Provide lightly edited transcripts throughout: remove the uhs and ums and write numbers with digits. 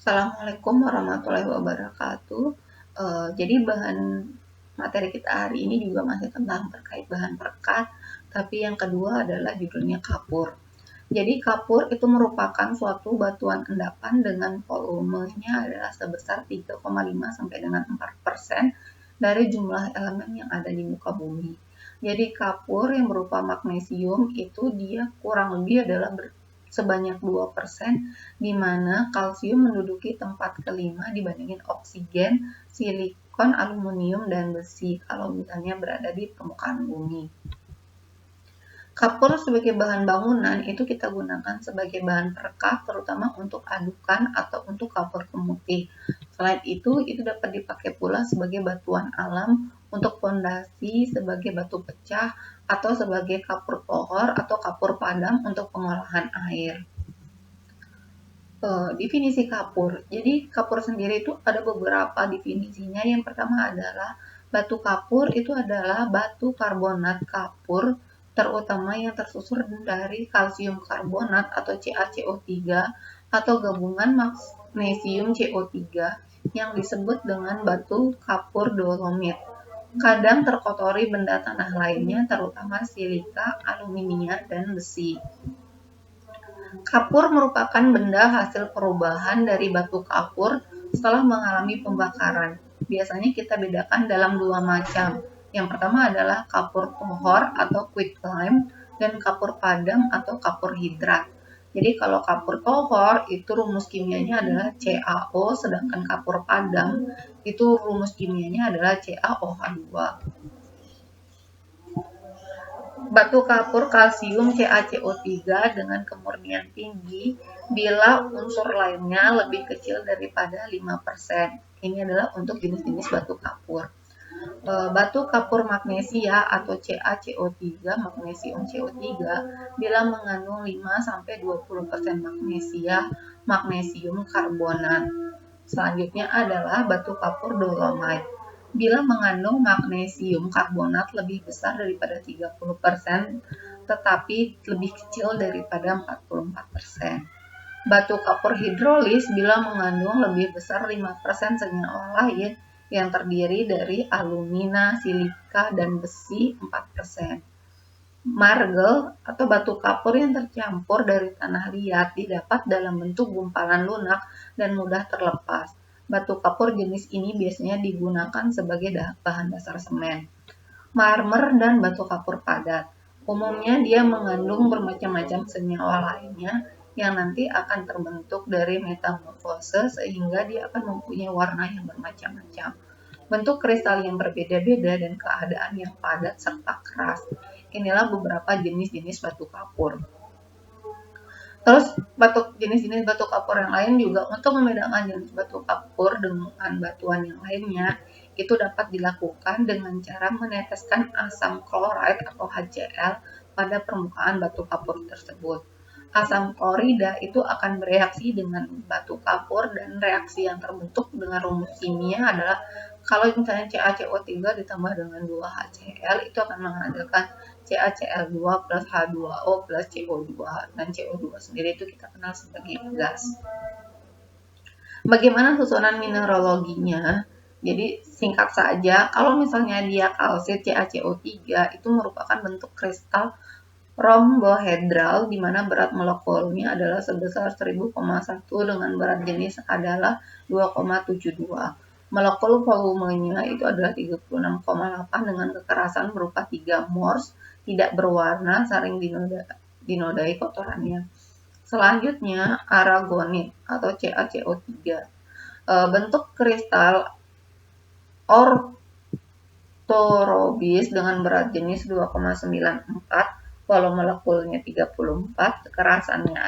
Assalamualaikum warahmatullahi wabarakatuh. Jadi bahan materi kita hari ini juga masih tentang terkait bahan perekat, tapi yang kedua adalah judulnya kapur. Jadi kapur itu merupakan suatu batuan endapan dengan volumenya adalah sebesar 3,5 sampai dengan 4% dari jumlah elemen yang ada di muka bumi. Jadi kapur yang berupa magnesium itu dia kurang lebih adalah sebanyak 2%, di mana kalsium menduduki tempat kelima dibandingin oksigen, silikon, aluminium, dan besi kalau misalnya berada di permukaan bumi. Kapur sebagai bahan bangunan itu kita gunakan sebagai bahan perekat terutama untuk adukan atau untuk kapur pemutih. Selain itu dapat dipakai pula sebagai batuan alam untuk fondasi, sebagai batu pecah, atau sebagai kapur pohor atau kapur padam untuk pengolahan air. Definisi kapur. Jadi kapur sendiri itu ada beberapa definisinya. Yang pertama adalah batu kapur itu adalah batu karbonat kapur terutama yang tersusun dari kalsium karbonat atau CaCO3 atau gabungan magnesium CO3 yang disebut dengan batu kapur dolomit. Kadang terkotori benda tanah lainnya terutama silika, aluminium, dan besi. Kapur merupakan benda hasil perubahan dari batu kapur setelah mengalami pembakaran. Biasanya kita bedakan dalam dua macam. Yang pertama adalah kapur pohor atau quicklime dan kapur padam atau kapur hidrat. Jadi kalau kapur pohor itu rumus kimianya adalah CaO, sedangkan kapur padam itu rumus kimianya adalah CaOH2. Batu kapur kalsium CaCO3 dengan kemurnian tinggi bila unsur lainnya lebih kecil daripada 5%. Ini adalah untuk jenis-jenis batu kapur. Batu kapur magnesia atau CaCO3, magnesium CO3, bila mengandung 5-20% magnesia, magnesium karbonat. Selanjutnya adalah batu kapur dolomite. Bila mengandung magnesium karbonat lebih besar daripada 30%, tetapi lebih kecil daripada 44%. Batu kapur hidrolis bila mengandung lebih besar 5% senyawa lain yang terdiri dari alumina, silika, dan besi 4%. Marble atau batu kapur yang tercampur dari tanah liat didapat dalam bentuk gumpalan lunak dan mudah terlepas. Batu kapur jenis ini biasanya digunakan sebagai bahan dasar semen. Marmer dan batu kapur padat. Umumnya dia mengandung bermacam-macam senyawa lainnya yang nanti akan terbentuk dari metamorfose sehingga dia akan mempunyai warna yang bermacam-macam. Bentuk kristal yang berbeda-beda dan keadaan yang padat serta keras. Inilah beberapa jenis-jenis batu kapur. Terus jenis-jenis batu kapur yang lain juga untuk membedakan jenis batu kapur dengan batuan yang lainnya itu dapat dilakukan dengan cara meneteskan asam klorida atau HCl pada permukaan batu kapur tersebut. Asam klorida itu akan bereaksi dengan batu kapur dan reaksi yang terbentuk dengan rumus kimia adalah kalau misalnya CaCO3 ditambah dengan 2HCl itu akan menghasilkan CaCl2 plus H2O plus CO2, dan CO2 sendiri itu kita kenal sebagai gas. Bagaimana susunan mineraloginya? Jadi singkat saja, kalau misalnya dia kalsit CaCO3 itu merupakan bentuk kristal rombohedral di mana berat molekulnya adalah sebesar 1000,1 dengan berat jenis adalah 2,72. Molekul volumenya itu adalah 36,8 dengan kekerasan berupa 3 mors, tidak berwarna, saling dinodai kotorannya. Selanjutnya aragonit atau CaCO3. Bentuk kristal ortorobis dengan berat jenis 2,94, volume molekulnya 34, kekerasannya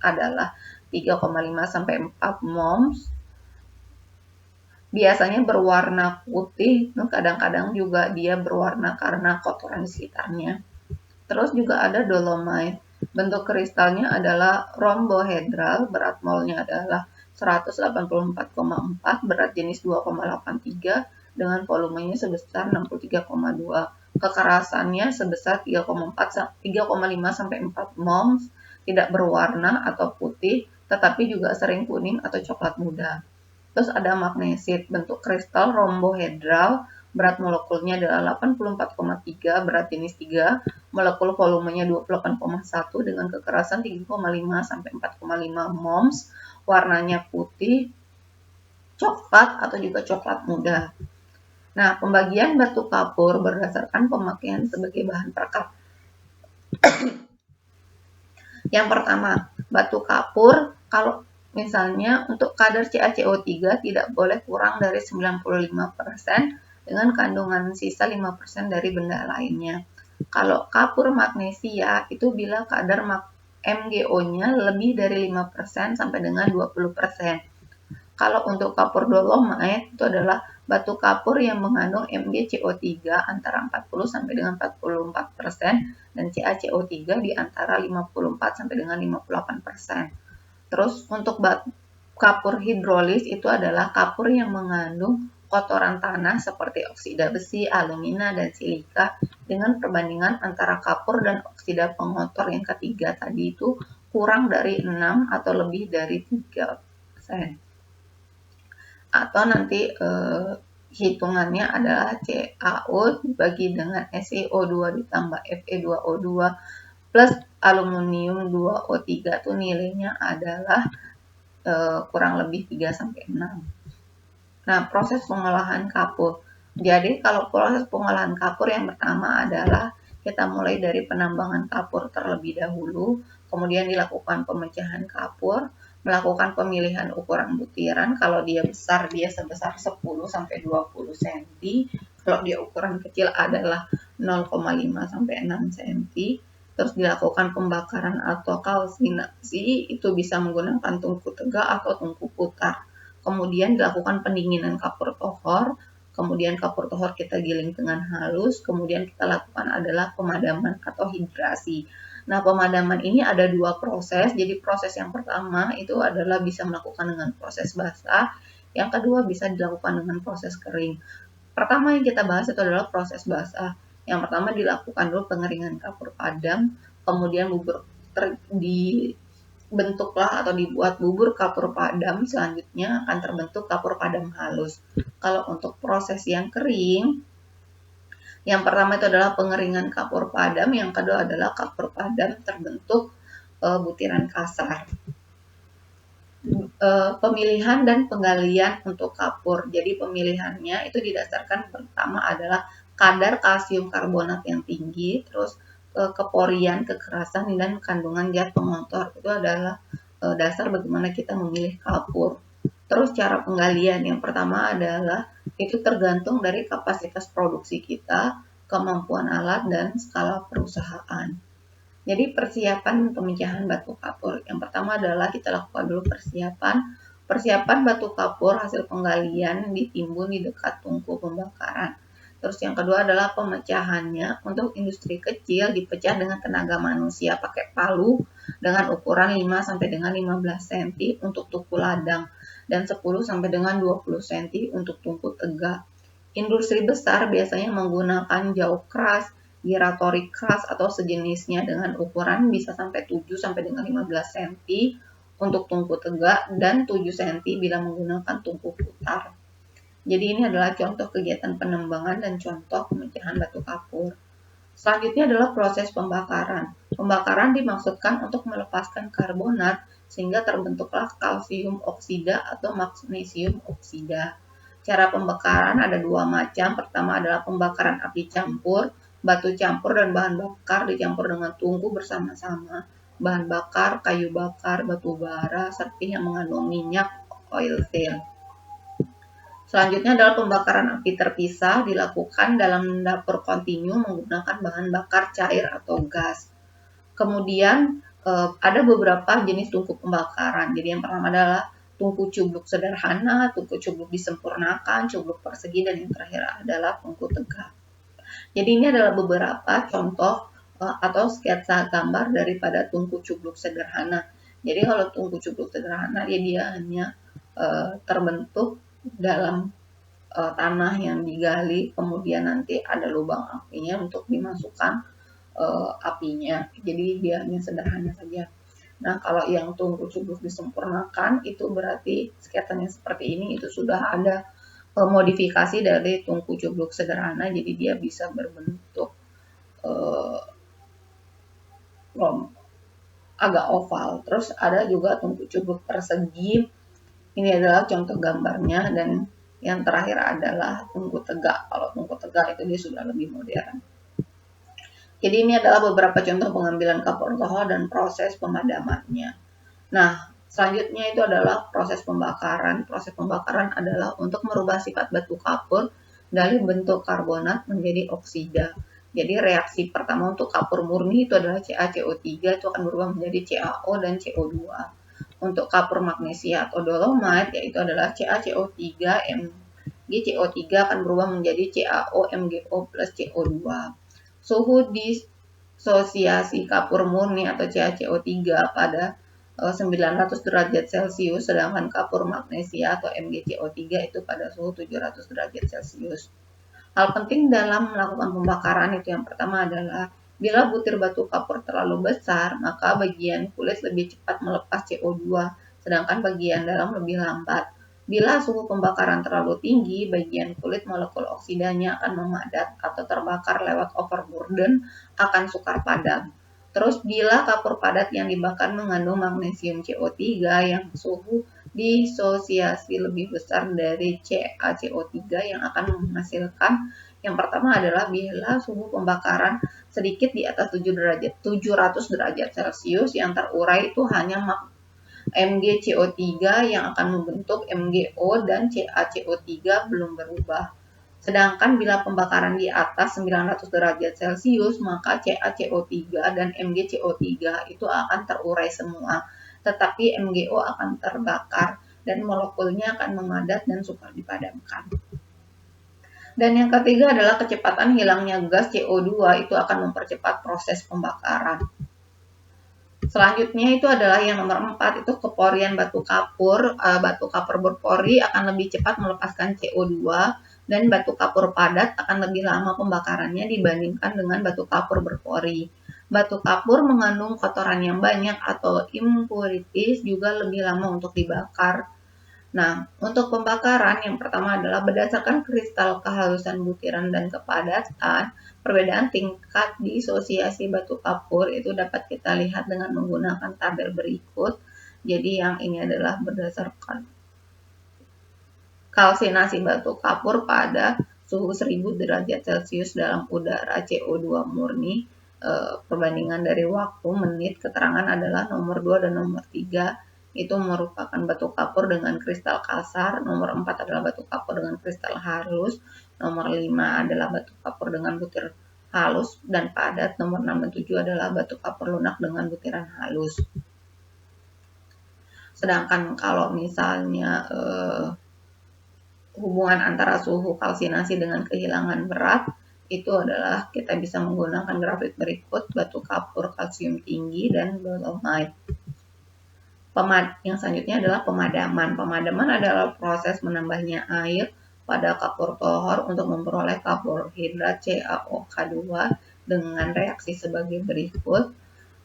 adalah 3,5 sampai 4 moms. Biasanya berwarna putih, kadang-kadang juga dia berwarna karena kotoran di sekitarnya. Terus juga ada dolomite. Bentuk kristalnya adalah rombohedral, berat molnya adalah 184,4, berat jenis 2,83 dengan volumenya sebesar 63,2. Kekerasannya sebesar 3,5 sampai 4 moms, tidak berwarna atau putih, tetapi juga sering kuning atau coklat muda. Terus ada magnesit, bentuk kristal rombohedral, berat molekulnya adalah 84,3, berat jenis 3, molekul volumenya 28,1 dengan kekerasan 3,5 sampai 4,5 moms, warnanya putih, coklat atau juga coklat muda. Nah, pembagian batu kapur berdasarkan pemakaian sebagai bahan perekat. Yang pertama, batu kapur kalau misalnya untuk kadar CaCO3 tidak boleh kurang dari 95% dengan kandungan sisa 5% dari benda lainnya. Kalau kapur magnesia itu bila kadar MgO-nya lebih dari 5% sampai dengan 20%. Kalau untuk kapur dolomite itu adalah batu kapur yang mengandung MgCO3 antara 40 sampai dengan 44% dan CaCO3 di antara 54 sampai dengan 58%. Terus untuk kapur hidrolis itu adalah kapur yang mengandung kotoran tanah seperti oksida besi, alumina, dan silika dengan perbandingan antara kapur dan oksida pengotor yang ketiga tadi itu kurang dari 6 atau lebih dari 3%. Atau nanti hitungannya adalah CaO dibagi dengan SiO2 ditambah Fe2O2 plus aluminium 2O3 itu nilainya adalah kurang lebih 3-6. Nah, proses pengolahan kapur. Jadi kalau proses pengolahan kapur yang pertama adalah kita mulai dari penambangan kapur terlebih dahulu, kemudian dilakukan pemecahan kapur, melakukan pemilihan ukuran butiran. Kalau dia besar, dia sebesar 10 sampai 20 cm. Kalau dia ukuran kecil adalah 0,5 sampai 6 cm. Terus dilakukan pembakaran atau kalsinasi, itu bisa menggunakan tungku tegak atau tungku putar. Kemudian dilakukan pendinginan kapur tohor. Kemudian kapur tohor kita giling dengan halus. Kemudian kita lakukan adalah pemadaman atau hidrasi. Nah, pemadaman ini ada dua proses. Jadi proses yang pertama itu adalah bisa melakukan dengan proses basah. Yang kedua bisa dilakukan dengan proses kering. Pertama yang kita bahas itu adalah proses basah. Yang pertama dilakukan dulu pengeringan kapur padam. Kemudian dibentuklah atau dibuat bubur kapur padam. Selanjutnya akan terbentuk kapur padam halus. Kalau untuk proses yang kering, yang pertama itu adalah pengeringan kapur padam, yang kedua adalah kapur padam terbentuk butiran kasar. Pemilihan dan penggalian untuk kapur. Jadi pemilihannya itu didasarkan pertama adalah kadar kalsium karbonat yang tinggi, terus keporian, kekerasan, dan kandungan zat pengotor. Itu adalah dasar bagaimana kita memilih kapur. Terus cara penggalian yang pertama adalah itu tergantung dari kapasitas produksi kita, kemampuan alat, dan skala perusahaan. Jadi persiapan pemecahan batu kapur. Yang pertama adalah kita lakukan dulu persiapan batu kapur hasil penggalian ditimbun di dekat tungku pembakaran. Terus yang kedua adalah pemecahannya. Untuk industri kecil dipecah dengan tenaga manusia pakai palu dengan ukuran 5 sampai dengan 15 cm untuk tungku ladang dan 10 sampai dengan 20 cm untuk tungku tegak. Industri besar biasanya menggunakan jau keras, giratori keras atau sejenisnya dengan ukuran bisa sampai 7 sampai dengan 15 cm untuk tungku tegak dan 7 cm bila menggunakan tungku putar. Jadi ini adalah contoh kegiatan penembangan dan contoh pemecahan batu kapur. Selanjutnya adalah proses pembakaran. Pembakaran dimaksudkan untuk melepaskan karbonat sehingga terbentuklah kalsium oksida atau magnesium oksida. Cara pembakaran ada dua macam. Pertama adalah pembakaran api campur. Batu campur dan bahan bakar dicampur dengan tungku bersama-sama. Bahan bakar, kayu bakar, batu bara, serta yang mengandung minyak, oil shale. Selanjutnya adalah pembakaran api terpisah dilakukan dalam dapur kontinu menggunakan bahan bakar cair atau gas. Kemudian ada beberapa jenis tungku pembakaran. Jadi yang pertama adalah tungku cubluk sederhana, tungku cubluk disempurnakan, cubluk persegi, dan yang terakhir adalah tungku tegak. Jadi ini adalah beberapa contoh atau sketsa gambar daripada tungku cubluk sederhana. Jadi kalau tungku cubluk sederhana dia hanya terbentuk dalam tanah yang digali, kemudian nanti ada lubang apinya untuk dimasukkan apinya. Jadi dia hanya sederhana saja. Nah, kalau yang tungku cubruk disempurnakan itu berarti skaternya seperti ini, itu sudah ada modifikasi dari tungku cubruk sederhana, jadi dia bisa berbentuk agak oval. Terus ada juga tungku cubruk persegi. Ini adalah contoh gambarnya, dan yang terakhir adalah tungku tegak. Kalau tungku tegak itu dia sudah lebih modern. Jadi ini adalah beberapa contoh pengambilan kapur tohor dan proses pemadamannya. Nah, selanjutnya itu adalah proses pembakaran. Proses pembakaran adalah untuk merubah sifat batu kapur dari bentuk karbonat menjadi oksida. Jadi reaksi pertama untuk kapur murni itu adalah CaCO3, itu akan berubah menjadi CaO dan CO2. Untuk kapur magnesia atau dolomite yaitu adalah CaCO3, MgCO3 akan berubah menjadi CaO, MgO plus CO2. Suhu disosiasi kapur murni atau CaCO3 pada 900 derajat Celcius, sedangkan kapur magnesia atau MgCO3 itu pada suhu 700 derajat Celcius. Hal penting dalam melakukan pembakaran itu yang pertama adalah bila butir batu kapur terlalu besar, maka bagian kulit lebih cepat melepas CO2, sedangkan bagian dalam lebih lambat. Bila suhu pembakaran terlalu tinggi, bagian kulit molekul oksidanya akan memadat atau terbakar lewat overburden, akan sukar padam. Terus bila kapur padat yang dibakar mengandung magnesium CO3 yang suhu disosiasi lebih besar dari CaCO3 yang akan menghasilkan yang pertama adalah bila suhu pembakaran sedikit di atas 700 derajat Celcius, yang terurai itu hanya MgCO3 yang akan membentuk MgO dan CaCO3 belum berubah. Sedangkan bila pembakaran di atas 900 derajat Celcius, maka CaCO3 dan MgCO3 itu akan terurai semua, tetapi MgO akan terbakar dan molekulnya akan memadat dan sukar dipadamkan. Dan yang ketiga adalah kecepatan hilangnya gas CO2 itu akan mempercepat proses pembakaran. Selanjutnya itu adalah yang nomor 4, itu keporian batu kapur. Batu kapur berpori akan lebih cepat melepaskan CO2 dan batu kapur padat akan lebih lama pembakarannya dibandingkan dengan batu kapur berpori. Batu kapur mengandung kotoran yang banyak atau impurities juga lebih lama untuk dibakar. Nah, untuk pembakaran yang pertama adalah berdasarkan kristal kehalusan butiran dan kepadatan, perbedaan tingkat disosiasi batu kapur itu dapat kita lihat dengan menggunakan tabel berikut. Jadi yang ini adalah berdasarkan kalsinasi batu kapur pada suhu 1000 derajat Celcius dalam udara CO2 murni. Perbandingan dari waktu, menit, keterangan adalah nomor 2 dan nomor 3. Itu merupakan batu kapur dengan kristal kasar, nomor 4 adalah batu kapur dengan kristal halus, nomor 5 adalah batu kapur dengan butir halus dan padat, nomor 6 dan 7 adalah batu kapur lunak dengan butiran halus. Sedangkan kalau misalnya hubungan antara suhu kalsinasi dengan kehilangan berat, itu adalah kita bisa menggunakan grafik berikut: batu kapur kalsium tinggi dan dolomite. Yang selanjutnya adalah pemadaman. Pemadaman adalah proses menambahnya air pada kapur tohor untuk memperoleh karbohidrat CaOH2 dengan reaksi sebagai berikut.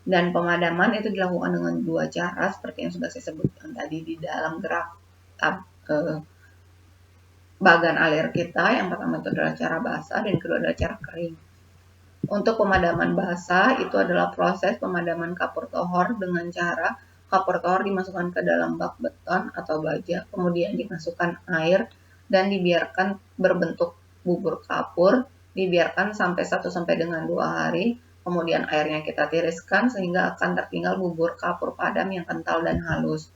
Dan pemadaman itu dilakukan dengan dua cara seperti yang sudah saya sebutkan tadi di dalam bagan alir kita. Yang pertama itu adalah cara basah dan kedua adalah cara kering. Untuk pemadaman basah itu adalah proses pemadaman kapur tohor dengan cara kapur tohor dimasukkan ke dalam bak beton atau baja, kemudian dimasukkan air dan dibiarkan berbentuk bubur kapur, dibiarkan sampai 1 sampai dengan 2 hari, kemudian airnya kita tiriskan sehingga akan tertinggal bubur kapur padam yang kental dan halus.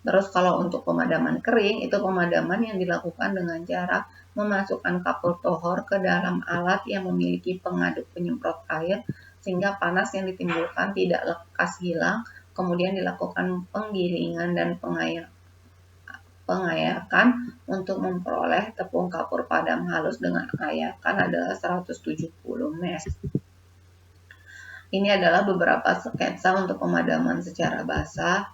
Terus kalau untuk pemadaman kering, itu pemadaman yang dilakukan dengan cara memasukkan kapur tohor ke dalam alat yang memiliki pengaduk penyemprot air sehingga panas yang ditimbulkan tidak lekas hilang, kemudian dilakukan penggilingan dan pengayakan untuk memperoleh tepung kapur padam halus dengan ayakan adalah 170 mes. Ini adalah beberapa sketsa untuk pemadaman secara basah.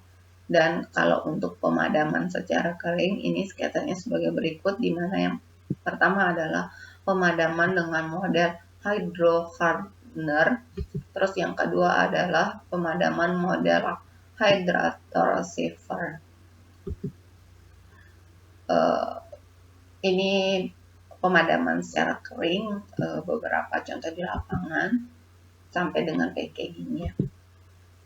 Dan kalau untuk pemadaman secara kering, ini sketsanya sebagai berikut, di mana yang pertama adalah pemadaman dengan model hydrocarbon. Terus yang kedua adalah pemadaman model hydrator receiver. Ini pemadaman secara kering, beberapa contoh di lapangan sampai dengan kayak gini ya.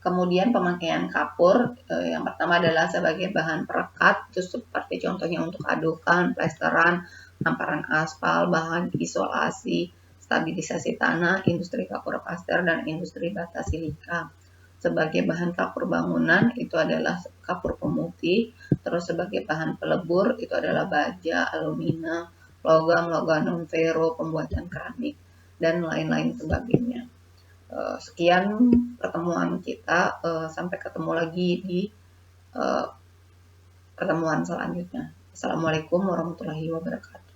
Kemudian pemakaian kapur, yang pertama adalah sebagai bahan perekat, itu seperti contohnya untuk adukan, plesteran, hamparan aspal, bahan isolasi, stabilisasi tanah, industri kapur paster, dan industri bata silika. Sebagai bahan kapur bangunan itu adalah kapur pemutih, terus sebagai bahan pelebur itu adalah baja, alumina, logam non ferro, pembuatan keramik, dan lain-lain sebagainya. Sekian pertemuan kita, sampai ketemu lagi di pertemuan selanjutnya. Assalamualaikum warahmatullahi wabarakatuh.